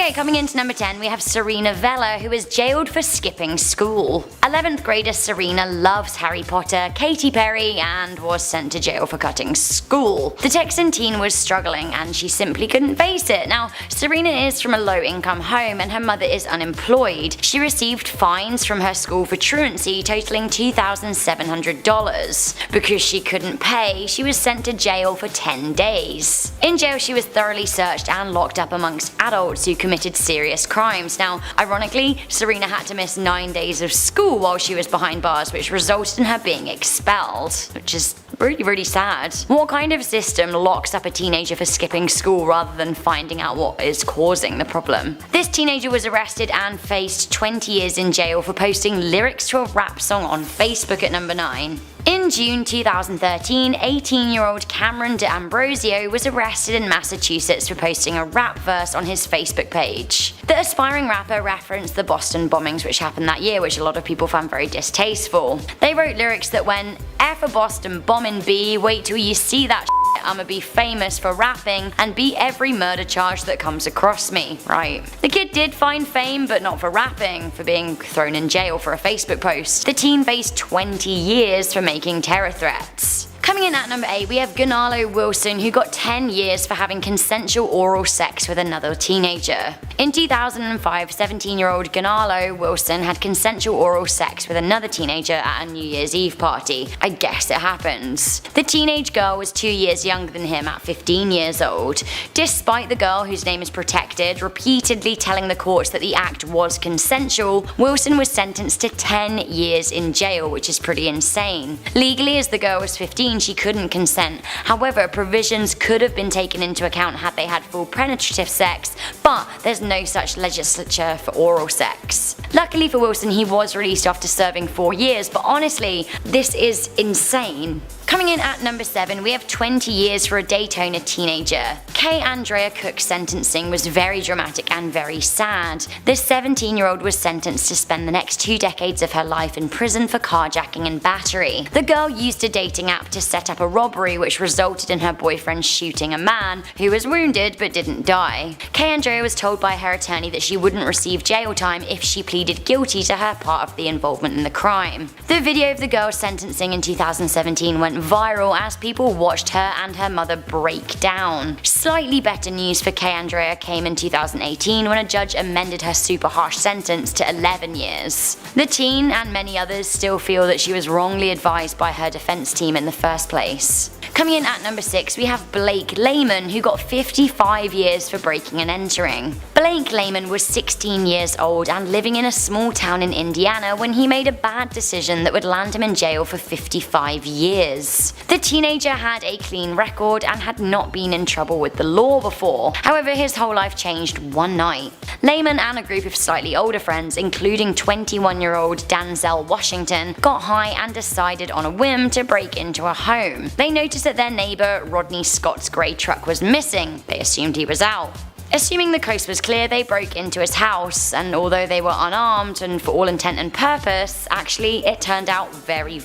Okay, coming into number 10, we have Serena Vella, who is jailed for skipping school. 11th grader Serena loves Harry Potter, Katy Perry, and was sent to jail for cutting school. The Texan teen was struggling and she simply couldn't face it. Now, Serena is from a low-income home and her mother is unemployed. She received fines from her school for truancy totaling $2,700. Because she couldn't pay, she was sent to jail for 10 days. In jail, she was thoroughly searched and locked up amongst adults who committed serious crimes. Now, ironically, Serena had to miss 9 days of school while she was behind bars, which resulted in her being expelled, which is really sad. What kind of system locks up a teenager for skipping school rather than finding out what is causing the problem? This teenager was arrested and faced 20 years in jail for posting lyrics to a rap song on Facebook at number 9. In June 2013, 18-year-old Cameron D'Ambrosio was arrested in Massachusetts for posting a rap verse on his Facebook page. The aspiring rapper referenced the Boston bombings which happened that year, which a lot of people found very distasteful. They wrote lyrics that went, F a Boston bombing B, wait till you see that I'ma be famous for rapping and beat every murder charge that comes across me, right? The kid did find fame, but not for rapping, for being thrown in jail for a Facebook post. The teen faced 20 years for making terror threats. Coming in at number 8, we have Gonalo Wilson, who got 10 years for having consensual oral sex with another teenager. In 2005, 17-year-old Gonalo Wilson had consensual oral sex with another teenager at a New Year's Eve party. I guess it happens. The teenage girl was 2 years younger than him at 15 years old. Despite the girl, whose name is protected, repeatedly telling the courts that the act was consensual, Wilson was sentenced to 10 years in jail, which is pretty insane. Legally, as the girl was 15, she couldn't consent. However, provisions could have been taken into account had they had full penetrative sex, but there's no such legislature for oral sex. Luckily for Wilson, he was released after serving 4 years, but honestly, this is insane. Coming in at number 7, we have 20 years for a Daytona teenager. Kay Andrea Cook's sentencing was very dramatic and very sad. This 17-year-old was sentenced to spend the next 2 decades of her life in prison for carjacking and battery. The girl used a dating app to set up a robbery which resulted in her boyfriend shooting a man, who was wounded but didn't die. Kay Andrea was told by her attorney that she wouldn't receive jail time if she pleaded guilty to her part of the involvement in the crime. The video of the girl's sentencing in 2017 went viral as people watched her and her mother break down. Slightly better news for Kay Andrea came in 2018 when a judge amended her super harsh sentence to 11 years. The teen and many others still feel that she was wrongly advised by her defense team in the first place. Coming in at number 6, we have Blake Lehman, who got 55 years for breaking and entering. Blake Lehman was 16 years old and living in a small town in Indiana when he made a bad decision that would land him in jail for 55 years. The teenager had a clean record and had not been in trouble with the law before. However, his whole life changed one night. Lehman and a group of slightly older friends, including 21-year-old Danzel Washington, got high and decided on a whim to break into a home. They noticed that their neighbor Rodney Scott's grey truck was missing. They assumed he was out. Assuming the coast was clear, they broke into his house, and although they were unarmed and for all intent and purpose, actually it turned out very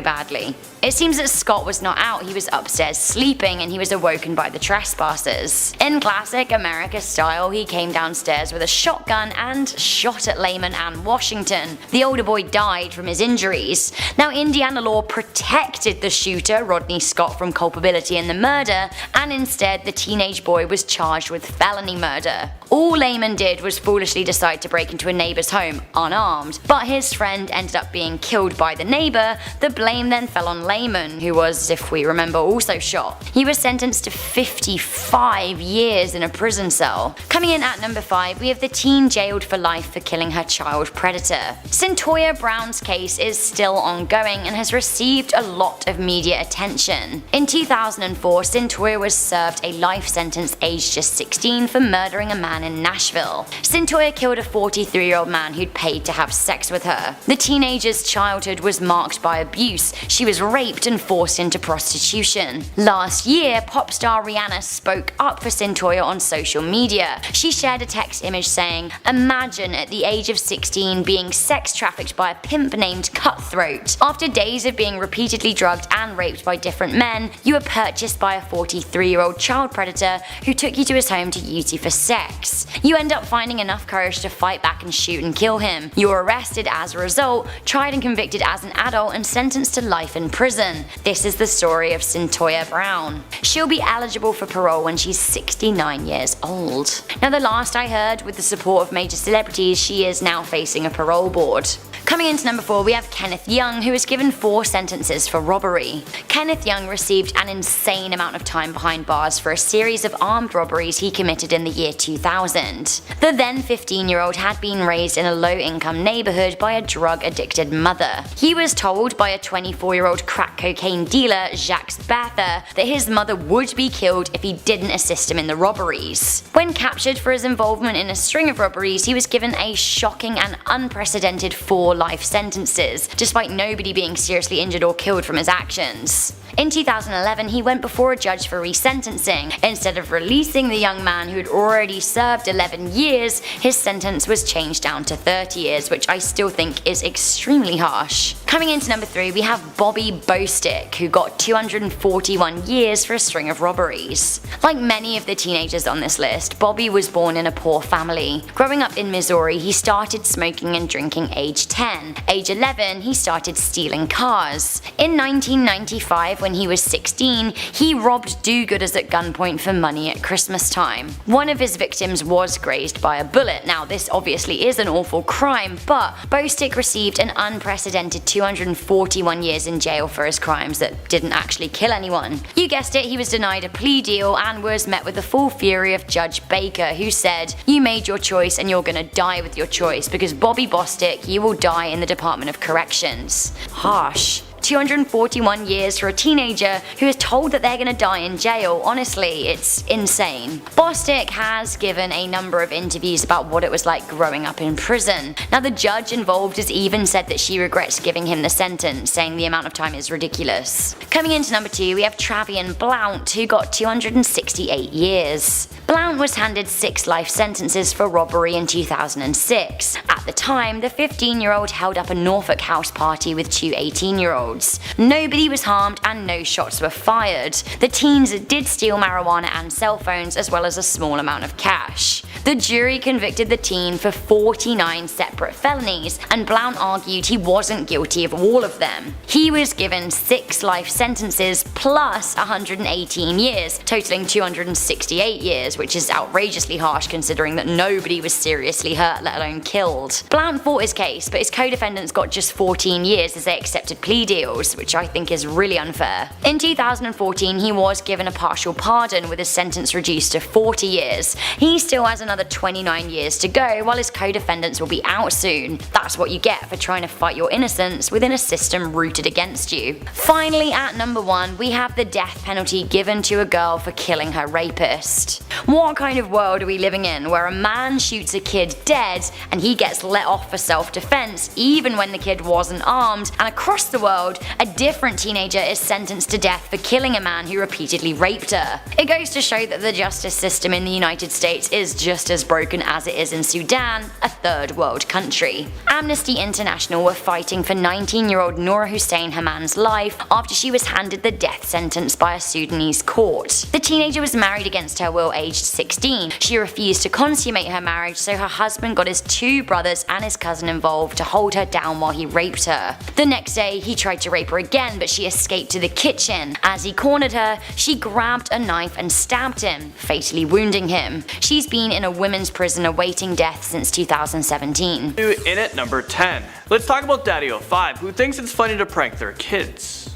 badly. It seems that Scott was not out, he was upstairs sleeping and he was awoken by the trespassers. In classic America style, he came downstairs with a shotgun and shot at Lehman and Washington. The older boy died from his injuries. Now, Indiana law protected the shooter, Rodney Scott, from culpability in the murder, and instead the teenage boy was charged with felony murder. All Lehman did was foolishly decide to break into a neighbor's home unarmed, but his friend ended up being killed by the neighbor. The blame then fell on Lehman, who was, if we remember, also shot. He was sentenced to 55 years in a prison cell. Coming in at number 5, we have the teen jailed for life for killing her child predator. Centoya Brown's case is still ongoing and has received a lot of media attention. In 2004, Centoya was served a life sentence aged just 16 for murdering a man in Nashville. Centoya killed a 43-year-old man who'd paid to have sex with her. The teenager's childhood was marked by abuse. She was raped and forced into prostitution. Last year, pop star Rihanna spoke up for Centoya on social media. She shared a text image saying, "Imagine at the age of 16 being sex trafficked by a pimp named Cutthroat. After days of being repeatedly drugged and raped by different men, you were purchased by a 43-year-old child predator who took you to his home to use you for sex. attacks. You end up finding enough courage to fight back and shoot and kill him. You're arrested as a result, tried and convicted as an adult, and sentenced to life in prison. This is the story of Cyntoia Brown. She'll be eligible for parole when she's 69 years old. Now, the last I heard, with the support of major celebrities, she is now facing a parole board. Coming into number 4, we have Kenneth Young, who was given 4 sentences for robbery. Kenneth Young received an insane amount of time behind bars for a series of armed robberies he committed in the year 2000. The then 15-year-old had been raised in a low-income neighborhood by a drug-addicted mother. He was told by a 24-year-old crack cocaine dealer, Jacques Batha, that his mother would be killed if he didn't assist him in the robberies. When captured for his involvement in a string of robberies, he was given a shocking and unprecedented 4 life sentences, despite nobody being seriously injured or killed from his actions. In 2011, he went before a judge for resentencing. Instead of releasing the young man who had already served 11 years, his sentence was changed down to 30 years, which I still think is extremely harsh. Coming into number 3, we have Bobby Bostick, who got 241 years for a string of robberies. Like many of the teenagers on this list, Bobby was born in a poor family. Growing up in Missouri, he started smoking and drinking age 10. Age 11, he started stealing cars. In 1995, when he was 16, he robbed do-gooders at gunpoint for money at Christmas time. One of his victims was grazed by a bullet. Now, this obviously is an awful crime, but Bostick received an unprecedented 241 years in jail for his crimes that didn't actually kill anyone. You guessed it, he was denied a plea deal and was met with the full fury of Judge Baker, who said, "You made your choice and you're gonna die with your choice, because Bobby Bostick, you will die in the Department of Corrections." Harsh. 241 years for a teenager who is told that they're gonna die in jail. Honestly, it's insane. Bostick has given a number of interviews about what it was like growing up in prison. Now, the judge involved has even said that she regrets giving him the sentence, saying the amount of time is ridiculous. Coming into number 2, we have Travian Blount, who got 268 years. Blount was handed 6 life sentences for robbery in 2006. At the time, the 15-year-old held up a Norfolk house party with 2 18-year-olds. Nobody was harmed and no shots were fired. The teens did steal marijuana and cell phones, as well as a small amount of cash. The jury convicted the teen for 49 separate felonies, and Blount argued he wasn't guilty of all of them. He was given 6 life sentences plus 118 years, totaling 268 years, which is outrageously harsh considering that nobody was seriously hurt, let alone killed. Blount fought his case, but his co-defendants got just 14 years as they accepted plea deals, which I think is really unfair. In 2014, he was given a partial pardon with his sentence reduced to 40 years. He still has another 29 years to go, while his co-defendants will be out soon. That's what you get for trying to fight your innocence within a system rooted against you. Finally, at number 1, we have the death penalty given to a girl for killing her rapist. What kind of world are we living in, where a man shoots a kid dead and he gets let off for self-defense even when the kid wasn't armed, and across the world, a different teenager is sentenced to death for killing a man who repeatedly raped her? It goes to show that the justice system in the United States is just as broken as it is in Sudan, a third world country. Amnesty International were fighting for 19-year-old Noura Hussein Haman's life after she was handed the death sentence by a Sudanese court. The teenager was married against her will aged 16. She refused to consummate her marriage, so her husband got his 2 brothers and his cousin involved to hold her down while he raped her. The next day, he tried to rape her again, but she escaped to the kitchen. As he cornered her, she grabbed a knife and stabbed him, fatally wounding him. She's been in a women's prison awaiting death since 2017. In at number 10. Let's talk about Daddy05, who thinks it's funny to prank their kids.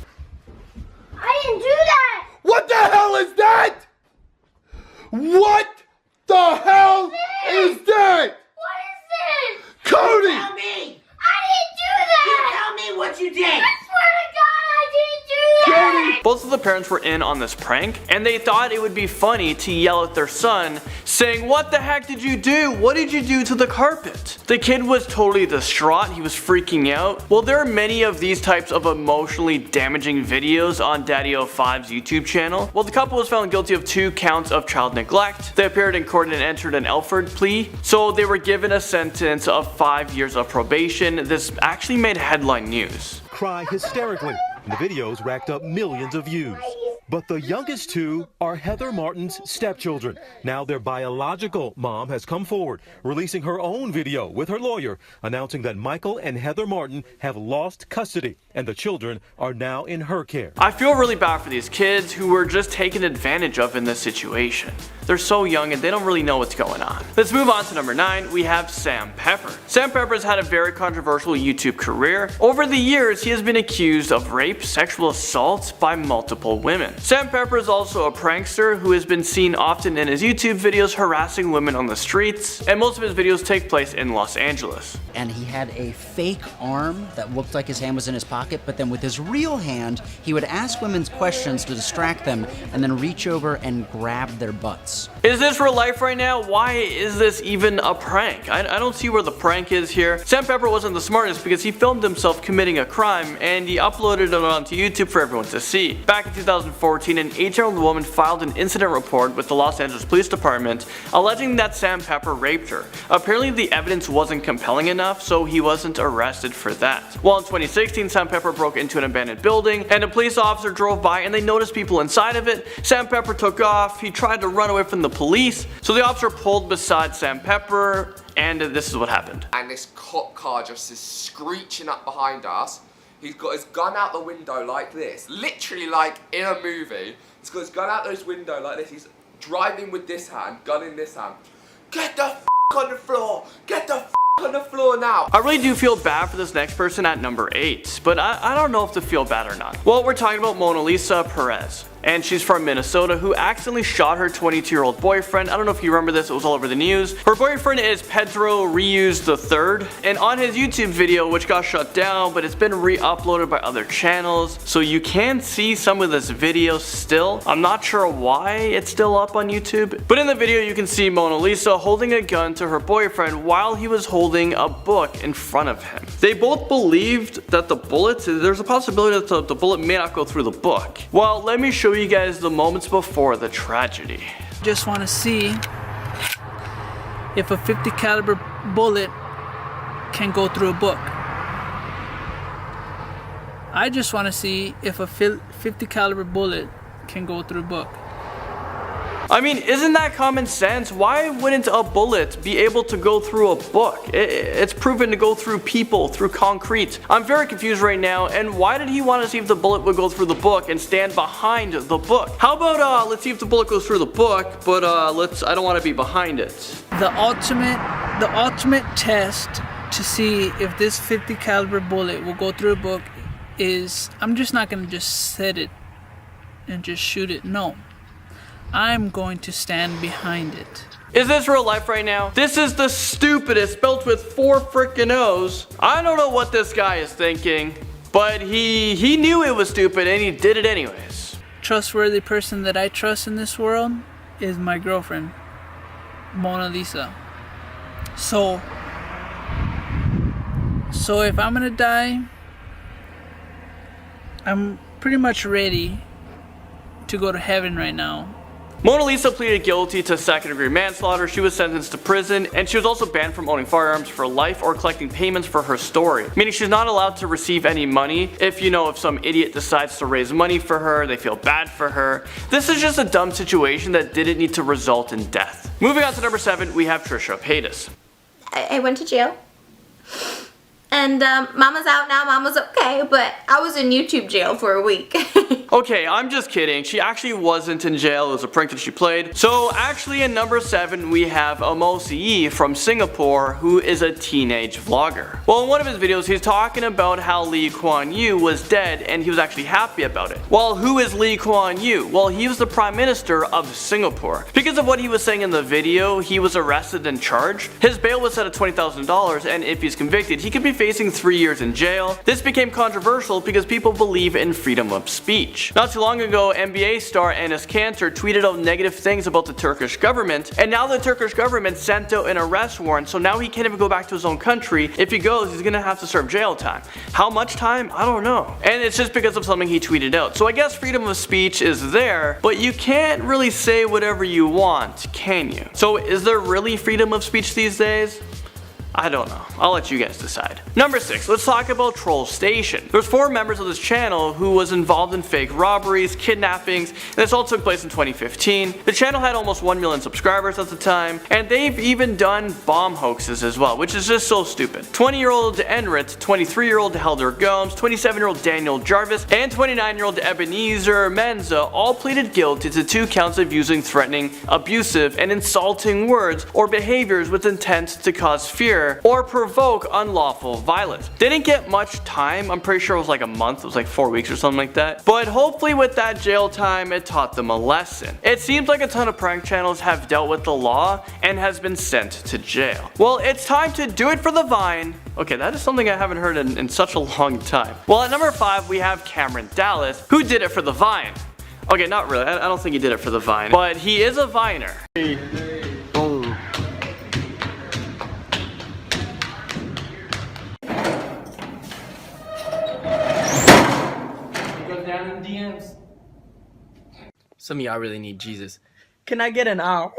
I didn't do that! What the hell is that? What the hell is that? What is this? Cody! Tell me! I didn't do that! Tell me what you did! I swear to God, I didn't do that! Both of the parents were in on this prank, and they thought it would be funny to yell at their son, saying, "What the heck did you do? What did you do to the carpet?" The kid was totally distraught, he was freaking out. Well, there are many of these types of emotionally damaging videos on Daddy05's YouTube channel. Well, the couple was found guilty of 2 counts of child neglect. They appeared in court and entered an Alford plea, so they were given a sentence of 5 years of probation. This actually made headline news. Cry hysterically, and the videos racked up millions of views. But the youngest two are Heather Martin's stepchildren. Now their biological mom has come forward, releasing her own video with her lawyer, announcing that Michael and Heather Martin have lost custody and the children are now in her care. I feel really bad for these kids who were just taken advantage of in this situation. They're so young and they don't really know what's going on. Let's move on to number 9. We have Sam Pepper. Sam Pepper has had a very controversial YouTube career. Over the years, he has been accused of rape, sexual assault by multiple women. Sam Pepper is also a prankster who has been seen often in his YouTube videos harassing women on the streets, and most of his videos take place in Los Angeles. And he had a fake arm that looked like his hand was in his pocket, but then with his real hand, he would ask women's questions to distract them and then reach over and grab their butts. Is this real life right now? Why is this even a prank? I don't see where the prank is here. Sam Pepper wasn't the smartest because he filmed himself committing a crime and he uploaded it onto YouTube for everyone to see. Back in 2014, an 18-year-old woman filed an incident report with the Los Angeles Police Department alleging that Sam Pepper raped her. Apparently the evidence wasn't compelling enough, so he wasn't arrested for that. Well, in 2016, Sam Pepper broke into an abandoned building and a police officer drove by and they noticed people inside of it. Sam Pepper took off. He tried to run away from the police, so the officer pulled beside Sam Pepper, and this is what happened. And this cop car just is screeching up behind us. He's got his gun out the window like this, literally like in a movie. He's got his gun out his window like this. He's driving with this hand, gun in this hand. Get the f on the floor! Get the f on the floor now! I really do feel bad for this next person at number 8, but I don't know if to feel bad or not. Well, we're talking about Mona Lisa Perez. And she's from Minnesota, who accidentally shot her 22-year-old boyfriend. I don't know if you remember this, it was all over the news. Her boyfriend is Pedro Reyes III, and on his YouTube video, which got shut down, but it's been re-uploaded by other channels, so you can see some of this video still. I'm not sure why it's still up on YouTube, but in the video you can see Mona Lisa holding a gun to her boyfriend while he was holding a book in front of him. They both believed that there's a possibility that the bullet may not go through the book. Well, let me show you guys the moments before the tragedy. Just want to see if a 50 caliber bullet can go through a book. I just want to see if a 50 caliber bullet can go through a book. I mean, isn't that common sense? Why wouldn't a bullet be able to go through a book? It's proven to go through people, through concrete. I'm very confused right now, and why did he want to see if the bullet would go through the book and stand behind the book? How about let's see if the bullet goes through the book, but I don't want to be behind it. The ultimate test to see if this 50 caliber bullet will go through a book is, I'm just not going to just set it and just shoot it. No. I'm going to stand behind it. Is this real life right now? This is the stupidest, spelled with 4 frickin' O's. I don't know what this guy is thinking, but he knew it was stupid and he did it anyways. Trustworthy person that I trust in this world is my girlfriend, Mona Lisa. So if I'm gonna die, I'm pretty much ready to go to heaven right now. Mona Lisa pleaded guilty to second-degree manslaughter. She was sentenced to prison, and she was also banned from owning firearms for life or collecting payments for her story, meaning she's not allowed to receive any money. If some idiot decides to raise money for her, they feel bad for her. This is just a dumb situation that didn't need to result in death. Moving on to number 7, we have Trisha Paytas. I went to jail. And Mama's out now, Mama's okay, but I was in YouTube jail for a week. Okay, I'm just kidding. She actually wasn't in jail. It was a prank that she played. So actually in number 7, we have Amosi from Singapore, who is a teenage vlogger. Well, in one of his videos, he's talking about how Lee Kuan Yew was dead and he was actually happy about it. Well, who is Lee Kuan Yew? Well, he was the Prime Minister of Singapore. Because of what he was saying in the video, he was arrested and charged. His bail was set at $20,000, and if he's convicted, he could be facing 3 years in jail. This became controversial because people believe in freedom of speech. Not too long ago, NBA star Enes Kanter tweeted out negative things about the Turkish government, and now the Turkish government sent out an arrest warrant, so now he can't even go back to his own country. If he goes, he's gonna have to serve jail time. How much time? I don't know. And it's just because of something he tweeted out. So I guess freedom of speech is there, but you can't really say whatever you want, can you? So is there really freedom of speech these days? I don't know. I'll let you guys decide. Number 6, let's talk about Troll Station. There's 4 members of this channel who was involved in fake robberies, kidnappings, and this all took place in 2015. The channel had almost 1 million subscribers at the time, and they've even done bomb hoaxes as well, which is just so stupid. 20-year-old Enrit, 23-year-old Helder Gomes, 27-year-old Daniel Jarvis, and 29-year-old Ebenezer Menza all pleaded guilty to 2 counts of using threatening, abusive, and insulting words or behaviors with intent to cause fear or provoke unlawful violence. They didn't get much time. I'm pretty sure it was like a month. It was like 4 weeks or something like that. But hopefully with that jail time, it taught them a lesson. It seems like a ton of prank channels have dealt with the law and has been sent to jail. Well, it's time to do it for the Vine. Okay, that is something I haven't heard in such a long time. Well, at number 5, we have Cameron Dallas, who did it for the Vine. Okay, not really. I don't think he did it for the Vine, but he is a Viner. Boom. Down in the DMs. Some of y'all really need Jesus. Can I get an hour?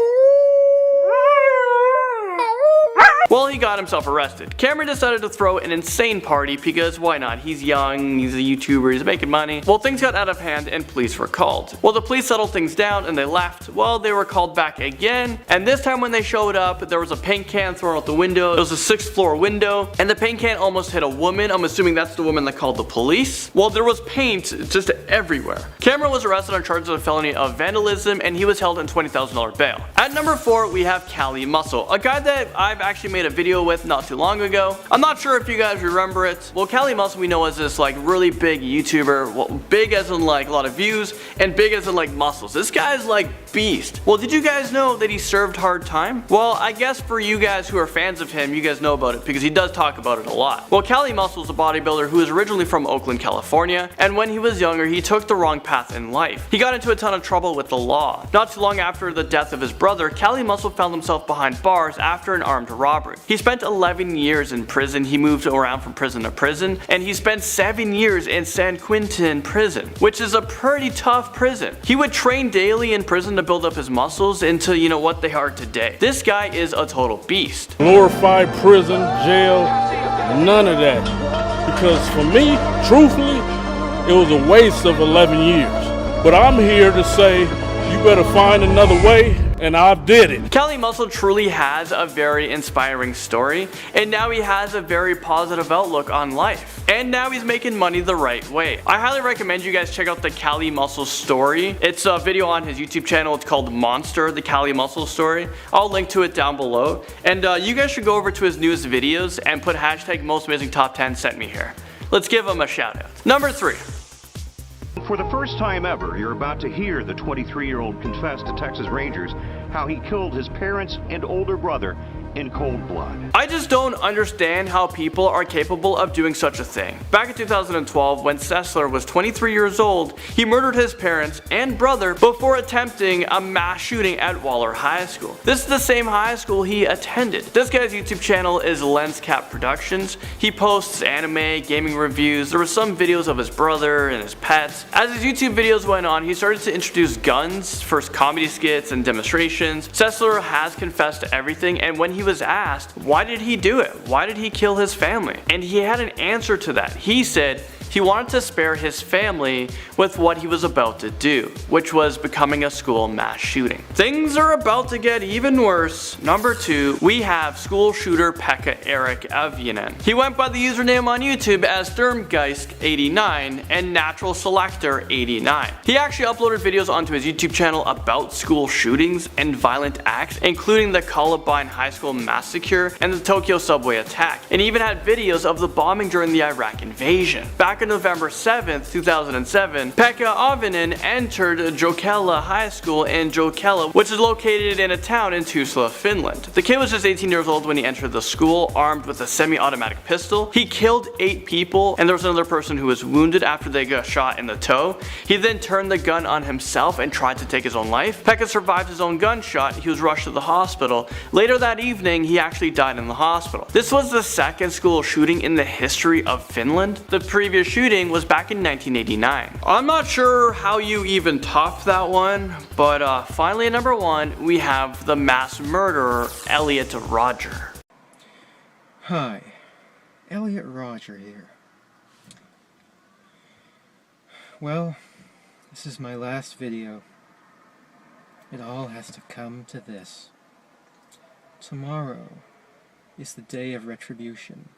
Well, he got himself arrested. Cameron decided to throw an insane party because why not? He's young, he's a YouTuber, he's making money. Well, things got out of hand and police were called. Well, the police settled things down and they left. Well, they were called back again, and this time when they showed up, there was a paint can thrown out the window. It was a 6th floor window, and the paint can almost hit a woman. I'm assuming that's the woman that called the police. Well, there was paint just everywhere. Cameron was arrested on charges of felony of vandalism, and he was held in $20,000 bail. At number 4, we have Cali Muscle, a guy that I've actually made a video with not too long ago. I'm not sure if you guys remember it. Well, Cali Muscle we know as this like really big YouTuber. Well, big as in like a lot of views and big as in like muscles. This guy's like beast. Well, did you guys know that he served hard time? Well, I guess for you guys who are fans of him, you guys know about it because he does talk about it a lot. Well, Cali Muscle is a bodybuilder who is originally from Oakland, California, and when he was younger, he took the wrong path in life. He got into a ton of trouble with the law. Not too long after the death of his brother, Cali Muscle found himself behind bars after an armed robbery. He spent 11 years in prison. He moved around from prison to prison, and he spent 7 years in San Quentin prison, which is a pretty tough prison. He would train daily in prison to build up his muscles into, you know, what they are today. This guy is a total beast. Glorified prison, jail, none of that. Because for me, truthfully, it was a waste of 11 years. But I'm here to say, you better find another way, and I did it. Cali Muscle truly has a very inspiring story, and now he has a very positive outlook on life. And now he's making money the right way. I highly recommend you guys check out the Cali Muscle story. It's a video on his YouTube channel. It's called Monster, the Cali Muscle story. I'll link to it down below. And you guys should go over to his newest videos and put hashtag most amazing top 10 sent me here. Let's give him a shout out. Number 3. For the first time ever, you're about to hear the 23-year-old confess to Texas Rangers how he killed his parents and older brother in cold blood. I just don't understand how people are capable of doing such a thing. Back in 2012, when Sessler was 23 years old, he murdered his parents and brother before attempting a mass shooting at Waller High School. This is the same high school he attended. This guy's YouTube channel is LensCap Productions. He posts anime, gaming reviews. There were some videos of his brother and his pets. As his YouTube videos went on, he started to introduce guns, first comedy skits and demonstrations. Sessler has confessed to everything, and when he was asked, why did he do it? Why did he kill his family? And he had an answer to that. He said he wanted to spare his family with what he was about to do, which was becoming a school mass shooting. Things are about to get even worse. Number 2, we have school shooter Pekka Erik Avianen. He went by the username on YouTube as Sturmgeist89 and Natural Selector 89. He actually uploaded videos onto his YouTube channel about school shootings and violent acts, including the Columbine High School massacre and the Tokyo subway attack, and even had videos of the bombing during the Iraq invasion. Back on November 7th, 2007, Pekka Avianen entered Jokela High School in Jokela, which is located in a town in Tuusula, Finland. The kid was just 18 years old when he entered the school, armed with a semi-automatic pistol. He killed 8 people, and there was another person who was wounded after they got shot in the toe. He then turned the gun on himself and tried to take his own life. Pekka survived his own gunshot. He was rushed to the hospital. Later that evening, he actually died in the hospital. This was the second school shooting in the history of Finland. The previous shooting was back in 1989. I'm not sure how you even top that one, but finally at number 1, we have the mass murderer Elliot Rodger. Hi, Elliot Roger here. Well, this is my last video. It all has to come to this. Tomorrow is the day of retribution.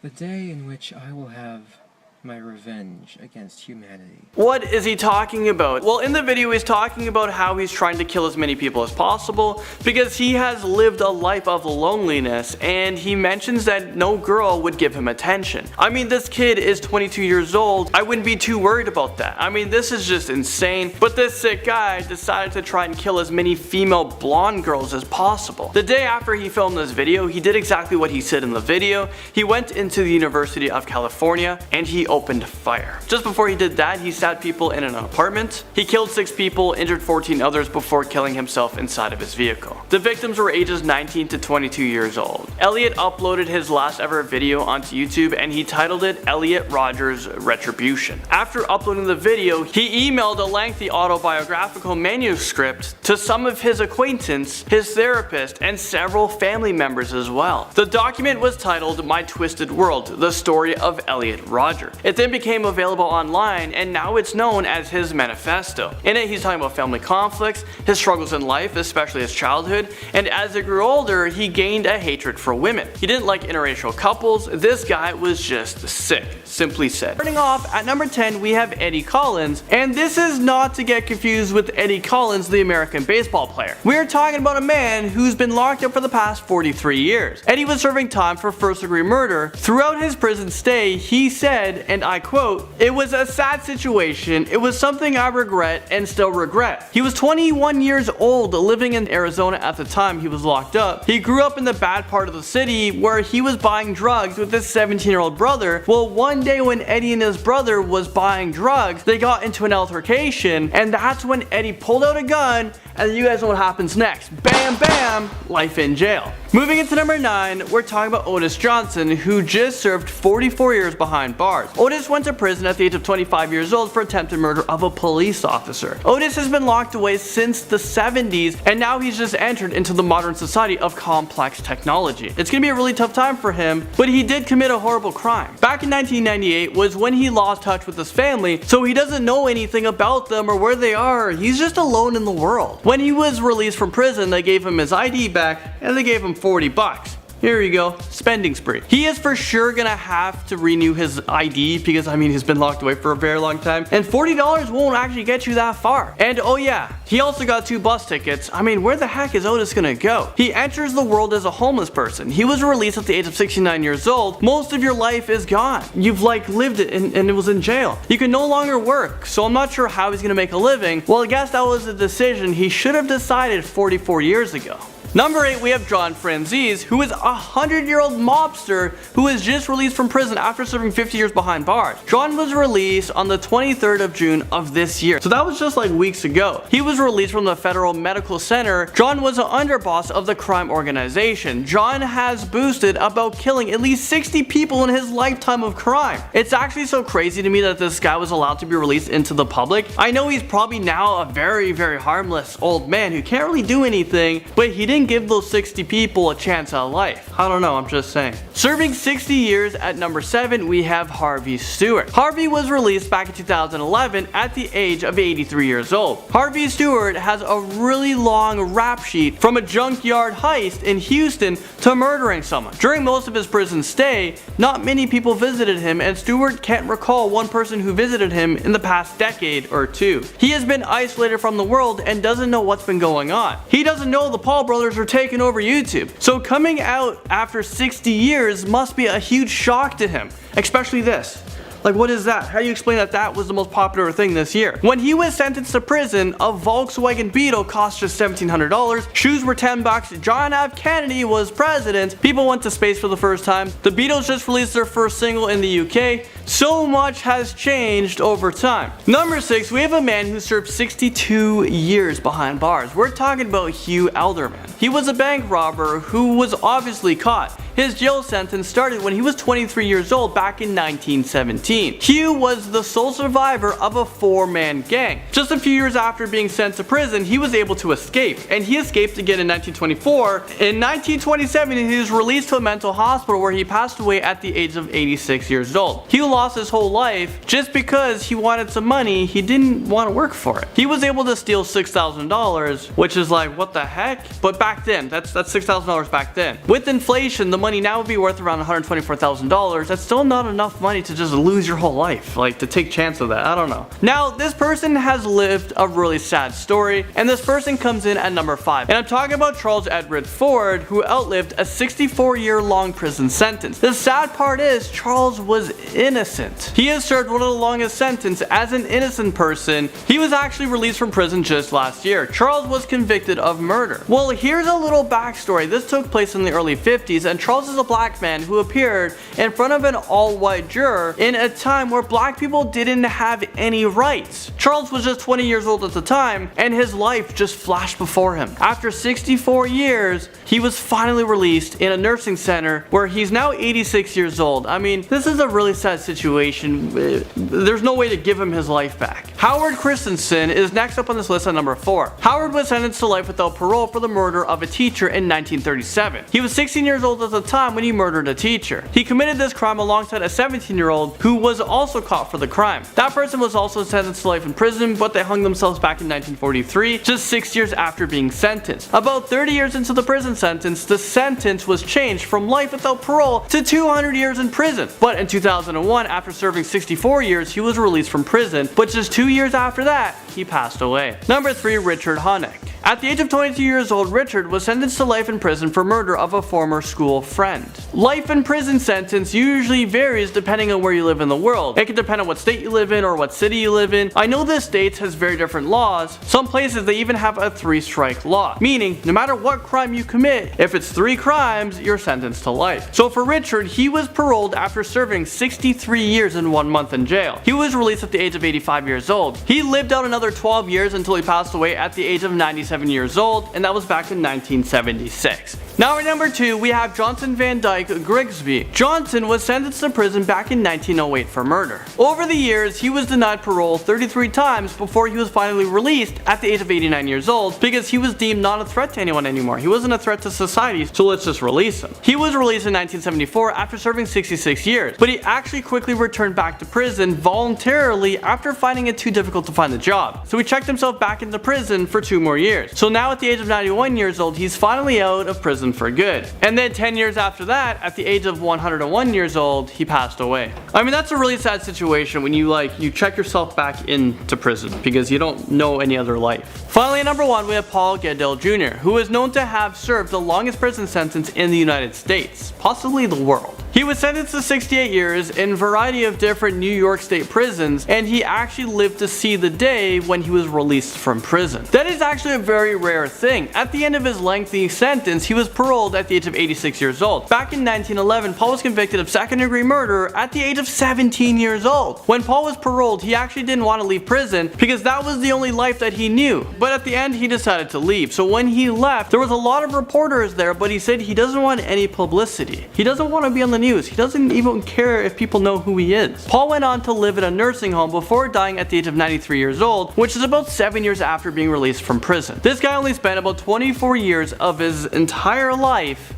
The day in which I will have my revenge against humanity. What is he talking about? Well, in the video he's talking about how he's trying to kill as many people as possible because he has lived a life of loneliness, and he mentions that no girl would give him attention. I mean, this kid is 22 years old. I wouldn't be too worried about that. I mean, this is just insane. But this sick guy decided to try and kill as many female blonde girls as possible. The day after he filmed this video, he did exactly what he said in the video. He went into the University of California and he opened fire. Just before he did that, he stabbed people in an apartment. He killed 6 people, injured 14 others before killing himself inside of his vehicle. The victims were ages 19 to 22 years old. Elliot uploaded his last ever video onto YouTube and he titled it Elliot Rogers Retribution. After uploading the video, he emailed a lengthy autobiographical manuscript to some of his acquaintances, his therapist, and several family members as well. The document was titled My Twisted World, the story of Elliot Roger. It then became available online and now it's known as his manifesto. In it, he's talking about family conflicts, his struggles in life, especially his childhood, and as he grew older, he gained a hatred for women. He didn't like interracial couples. This guy was just sick, simply said. Starting off at number 10, we have Eddie Collins, and this is not to get confused with Eddie Collins, the American baseball player. We're talking about a man who's been locked up for the past 43 years. Eddie was serving time for first-degree murder. Throughout his prison stay, he said, and I quote, "It was a sad situation. It was something I regret and still regret." He was 21 years old, living in Arizona at the time he was locked up. He grew up in the bad part of the city where he was buying drugs with his 17-year-old brother. Well, one day when Eddie and his brother was buying drugs, they got into an altercation, and that's when Eddie pulled out a gun, and you guys know what happens next. Bam, bam, life in jail. Moving into number 9, we're talking about Otis Johnson, who just served 44 years behind bars. Otis went to prison at the age of 25 years old for attempted murder of a police officer. Otis has been locked away since the 70s, and now he's just entered into the modern society of complex technology. It's gonna be a really tough time for him, but he did commit a horrible crime. Back in 1998 was when he lost touch with his family, so he doesn't know anything about them or where they are. He's just alone in the world. When he was released from prison, they gave him his ID back, and they gave him $40. Here you go, spending spree. He is for sure gonna have to renew his ID because I mean he's been locked away for a very long time, and $40 won't actually get you that far. And oh yeah, he also got 2 bus tickets. I mean, where the heck is Otis gonna go? He enters the world as a homeless person. He was released at the age of 69 years old. Most of your life is gone. You've like lived it and it was in jail. You can no longer work, so I'm not sure how he's gonna make a living. Well, I guess that was a decision he should have decided 44 years ago. Number 8, we have John Franzese, who is a 100-year-old mobster who was just released from prison after serving 50 years behind bars. John was released on the 23rd of June of this year, so that was just like weeks ago. He was released from the Federal Medical Center. John was an underboss of the crime organization. John has boasted about killing at least 60 people in his lifetime of crime. It's actually so crazy to me that this guy was allowed to be released into the public. I know he's probably now a very, very harmless old man who can't really do anything, but he didn't give those 60 people a chance at life. I don't know, I'm just saying. Serving 60 years at number 7, we have Harvey Stewart. Harvey was released back in 2011 at the age of 83 years old. Harvey Stewart has a really long rap sheet, from a junkyard heist in Houston to murdering someone. During most of his prison stay, not many people visited him, and Stewart can't recall one person who visited him in the past decade or 2. He has been isolated from the world and doesn't know what's been going on. He doesn't know the Paul brothers are taking over YouTube. So coming out after 60 years must be a huge shock to him, especially this. Like, what is that? How do you explain that that was the most popular thing this year? When he was sentenced to prison, a Volkswagen Beetle cost just $1,700. Shoes were $10. John F. Kennedy was president. People went to space for the first time. The Beatles just released their first single in the UK. So much has changed over time. Number 6, we have a man who served 62 years behind bars. We're talking about Hugh Elderman. He was a bank robber who was obviously caught. his jail sentence started when he was 23 years old back in 1917. Hugh was the sole survivor of a 4-man gang. Just a few years after being sent to prison, he was able to escape, and he escaped again in 1924. In 1927, he was released to a mental hospital where he passed away at the age of 86 years old. He lost his whole life just because he wanted some money. He didn't want to work for it. He was able to steal $6,000, which is like, what the heck? But back then, that's $6,000 back then. With inflation, the money now would be worth around $124,000. That's still not enough money to just lose your whole life, like to take chance of that. I don't know. Now, this person has lived a really sad story, and this person comes in at number 5. And I'm talking about Charles Edward Ford, who outlived a 64-year-long prison sentence. The sad part is, Charles was innocent. He has served one of the longest sentences as an innocent person. He was actually released from prison just last year. Charles was convicted of murder. Well, here's a little backstory. This took place in the early 50s, and Charles is a black man who appeared in front of an all-white juror in a time where black people didn't have any rights. Charles was just 20 years old at the time, and his life just flashed before him. After 64 years, he was finally released in a nursing center where he's now 86 years old. I mean, this is a really sad situation. There's no way to give him his life back. Howard Christensen is next up on this list at number 4. Howard was sentenced to life without parole for the murder of a teacher in 1937. He was 16 years old at the time when he murdered a teacher. He committed this crime alongside a 17-year-old who was also caught for the crime. That person was also sentenced to life in prison, but they hung themselves back in 1943, just 6 years after being sentenced. About 30 years into the prison sentence, the sentence was changed from life without parole to 200 years in prison. But in 2001, after serving 64 years, he was released from prison, but just 2 years after that, he passed away. Number 3, Richard Honeck. At the age of 22 years old, Richard was sentenced to life in prison for murder of a former school friend. Life in prison sentence usually varies depending on where you live in the world. It can depend on what state you live in or what city you live in. I know this state has very different laws. Some places they even have a 3-strike law, meaning no matter what crime you commit, if it's 3 crimes, you're sentenced to life. So for Richard, he was paroled after serving 63 years and 1 month in jail. He was released at the age of 85 years old. He lived out another 12 years until he passed away at the age of 97 years old, and that was back in 1976. Now at number 2, we have Johnson Van Dyke Grigsby. Johnson was sentenced to prison back in 1908 for murder. Over the years, he was denied parole 33 times before he was finally released at the age of 89 years old because he was deemed not a threat to anyone anymore. He wasn't a threat to society, so let's just release him. He was released in 1974 after serving 66 years, but he actually quickly returned back to prison voluntarily after finding it too difficult to find a job. So he checked himself back into prison for 2 more years. So now at the age of 91 years old, he's finally out of prison for good. And then 10 years after that, at the age of 101 years old, he passed away. I mean, that's a really sad situation when you check yourself back into prison because you don't know any other life. Finally, at number 1, we have Paul Goodell Jr., who is known to have served the longest prison sentence in the United States, possibly the world. He was sentenced to 68 years in a variety of different New York State prisons, and he actually lived to see the day when he was released from prison. That is actually a very rare thing. At the end of his lengthy sentence, he was paroled at the age of 86 years old. Back in 1911, Paul was convicted of second-degree murder at the age of 17 years old. When Paul was paroled, he actually didn't want to leave prison because that was the only life that he knew. But at the end, he decided to leave. So when he left, there was a lot of reporters there, but he said he doesn't want any publicity. He doesn't want to be on the news. He doesn't even care if people know who he is. Paul went on to live in a nursing home before dying at the age of 93 years old, which is about 7 years after being released from prison. This guy only spent about 24 years of his entire life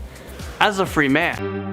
as a free man.